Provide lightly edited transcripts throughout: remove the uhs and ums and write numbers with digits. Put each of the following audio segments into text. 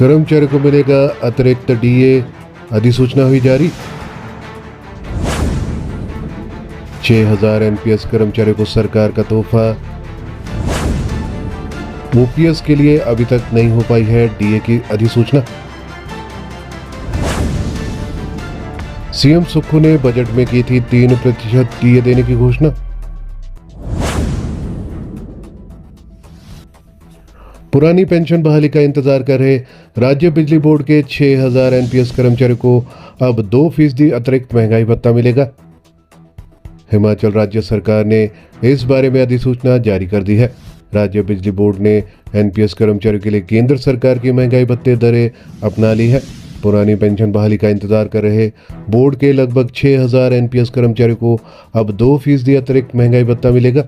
कर्मचारियों को मिलेगा अतिरिक्त डीए, अधिसूचना हुई जारी। 6000 एनपीएस कर्मचारियों को सरकार का तोहफा। ओपीएस के लिए अभी तक नहीं हो पाई है डीए की अधिसूचना। सीएम सुक्खू ने बजट में की थी 3% डीए देने की घोषणा। पुरानी पेंशन बहाली का इंतजार कर रहे राज्य बिजली बोर्ड के 6000 एनपीएस कर्मचारियों को अब 2% अतिरिक्त महंगाई भत्ता मिलेगा। हिमाचल राज्य सरकार ने इस बारे में अधिसूचना जारी कर दी है। राज्य बिजली बोर्ड ने एनपीएस कर्मचारियों के लिए केंद्र सरकार की महंगाई भत्ते दरें अपना ली है। पुरानी पेंशन बहाली का इंतजार कर रहे बोर्ड के लगभग 6000 एनपीएस कर्मचारियों को अब 2% अतिरिक्त महंगाई भत्ता मिलेगा।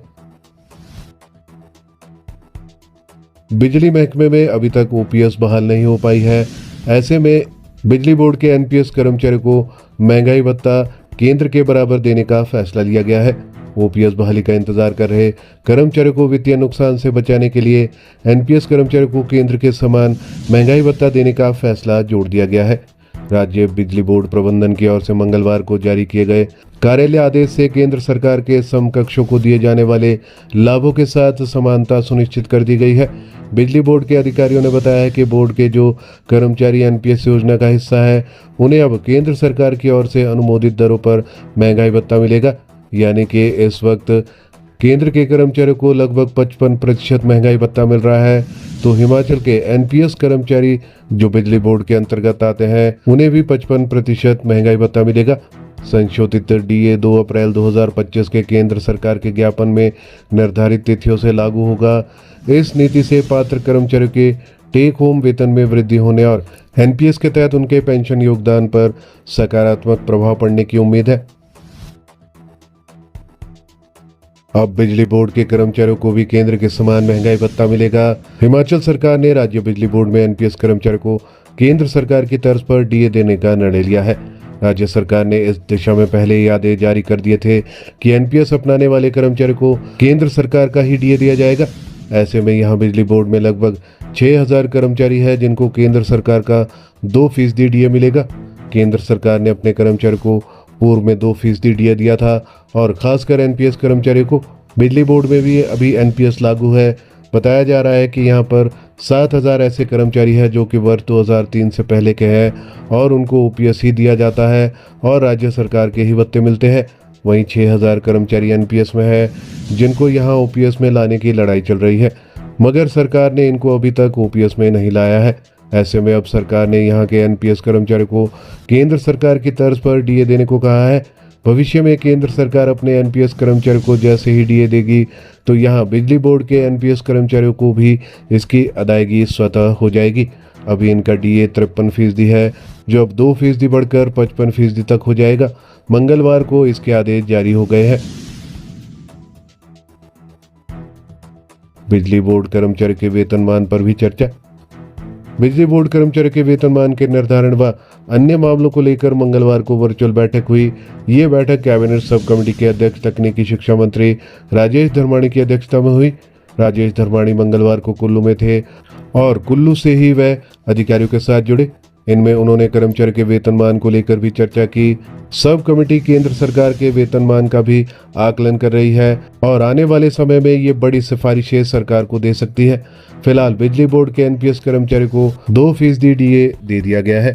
बिजली महकमे में अभी तक ओपीएस बहाल नहीं हो पाई है। ऐसे में बिजली बोर्ड के एनपीएस कर्मचारियों को महंगाई भत्ता केंद्र के बराबर देने का फैसला लिया गया है। ओपीएस बहाली का इंतजार कर रहे कर्मचारियों को वित्तीय नुकसान से बचाने के लिए एनपीएस कर्मचारियों को केंद्र के समान महंगाई भत्ता देने का फैसला जोड़ दिया गया है। राज्य बिजली बोर्ड प्रबंधन की ओर से मंगलवार को जारी किए गए कार्यालय आदेश से केंद्र सरकार के समकक्षों को दिए जाने वाले लाभों के साथ समानता सुनिश्चित कर दी गई है। बिजली बोर्ड के अधिकारियों ने बताया है कि बोर्ड के जो कर्मचारी एनपीएस योजना का हिस्सा है उन्हें अब केंद्र सरकार की ओर से अनुमोदित दरों पर महंगाई भत्ता मिलेगा। यानी कि इस वक्त केंद्र के कर्मचारियों को लगभग 55% महंगाई भत्ता मिल रहा है, तो हिमाचल के एनपीएस कर्मचारी जो बिजली बोर्ड के अंतर्गत आते हैं उन्हें भी 55% महंगाई भत्ता मिलेगा। संशोधित डीए 2 अप्रैल 2025 के केंद्र सरकार के ज्ञापन में निर्धारित तिथियों से लागू होगा। इस नीति से पात्र कर्मचारियों के टेक होम वेतन में वृद्धि होने और एनपीएस के तहत उनके पेंशन योगदान पर सकारात्मक प्रभाव पड़ने की उम्मीद है। अब बिजली बोर्ड के कर्मचारियों को भी केंद्र के समान महंगाई भत्ता मिलेगा। हिमाचल सरकार ने राज्य बिजली बोर्ड में एनपीएस कर्मचारियों को केंद्र सरकार की तर्ज पर डीए देने का निर्णय लिया है। राज्य सरकार ने इस दिशा में पहले ही आदेश जारी कर दिए थे कि एनपीएस अपनाने वाले कर्मचारियों को केंद्र सरकार का ही डीए दिया जाएगा। ऐसे में यहाँ बिजली बोर्ड में लगभग 6000 कर्मचारी है जिनको केंद्र सरकार का 2% डीए मिलेगा। केंद्र सरकार ने अपने कर्मचारियों को पूर्व में 2% डीए दिया था और खासकर एनपीएस कर्मचारियों को। बिजली बोर्ड में भी अभी एनपीएस लागू है। बताया जा रहा है कि यहाँ पर 7000 ऐसे कर्मचारी हैं जो कि वर्ष 2003 से पहले के हैं और उनको ओपीएस ही दिया जाता है और राज्य सरकार के ही भत्ते मिलते हैं। वहीं 6000 कर्मचारी एनपीएस में है जिनको यहाँ ओपीएस में लाने की लड़ाई चल रही है, मगर सरकार ने इनको अभी तक ओपीएस में नहीं लाया है। ऐसे में अब सरकार ने यहाँ के एनपीएस कर्मचारियों को केंद्र सरकार की तर्ज पर डीए देने को कहा है। भविष्य में केंद्र सरकार अपने एनपीएस कर्मचारियों को जैसे ही डीए देगी तो यहाँ बिजली बोर्ड के एनपीएस कर्मचारियों को भी इसकी अदायगी स्वतः हो जाएगी। अभी इनका डीए 53% है जो अब 2% बढ़कर 55% तक हो जाएगा। मंगलवार को इसके आदेश जारी हो गए हैं। बिजली बोर्ड कर्मचारी के वेतनमान पर भी चर्चा। बिजली बोर्ड कर्मचारी के वेतनमान के निर्धारण व अन्य मामलों को लेकर मंगलवार को वर्चुअल बैठक हुई। ये बैठक कैबिनेट सब कमेटी के अध्यक्ष तकनीकी शिक्षा मंत्री राजेश धर्माणी की अध्यक्षता में हुई। राजेश धर्माणी मंगलवार को कुल्लू में थे और कुल्लू से ही वह अधिकारियों के साथ जुड़े। इनमें उन्होंने कर्मचारी के वेतनमान को लेकर भी चर्चा की। सब कमेटी केंद्र सरकार के वेतनमान का भी आकलन कर रही है और आने वाले समय में ये बड़ी सिफारिशें सरकार को दे सकती है। फिलहाल बिजली बोर्ड के एनपीएस कर्मचारी को 2% डीए दे दिया गया है।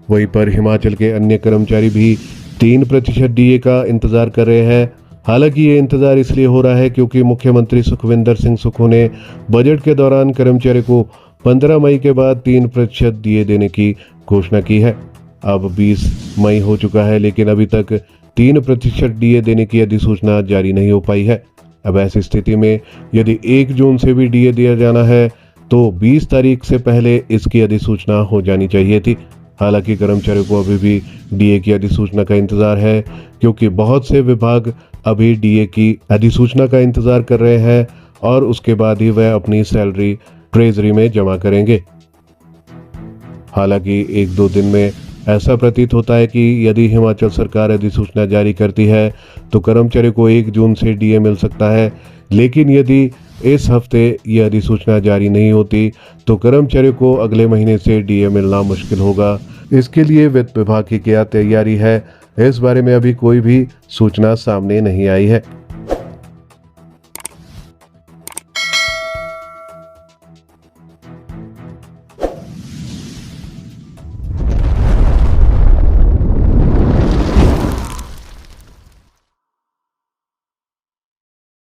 वहीं पर हिमाचल के अन्य कर्मचारी भी 3% डीए का इंतजार कर रहे हैं। हालांकि ये इंतजार इसलिए हो रहा है क्योंकि मुख्यमंत्री सुखविंदर सिंह सुक्खू ने बजट के दौरान कर्मचारी को 15 मई के बाद 3% डीए देने की घोषणा की है। अब 20 मई हो चुका है लेकिन अभी तक 3% डीए देने की अधिसूचना जारी नहीं हो पाई है। अब ऐसी स्थिति में यदि 1 जून से भी डीए दिया जाना है तो 20 तारीख से पहले इसकी अधिसूचना हो जानी चाहिए थी। हालांकि कर्मचारियों को अभी भी डीए की अधिसूचना का इंतजार है क्योंकि बहुत से विभाग अभी डीए की अधिसूचना का इंतजार कर रहे हैं और उसके बाद ही वह अपनी सैलरी ट्रेजरी में जमा करेंगे। हालांकि 1-2 दिन में ऐसा प्रतीत होता है कि यदि हिमाचल सरकार अधिसूचना जारी करती है तो कर्मचारी को 1 जून से डीए मिल सकता है, लेकिन यदि इस हफ्ते यह अधिसूचना जारी नहीं होती तो कर्मचारियों को अगले महीने से डीए मिलना मुश्किल होगा। इसके लिए वित्त विभाग की क्या तैयारी है, इस बारे में अभी कोई भी सूचना सामने नहीं आई है।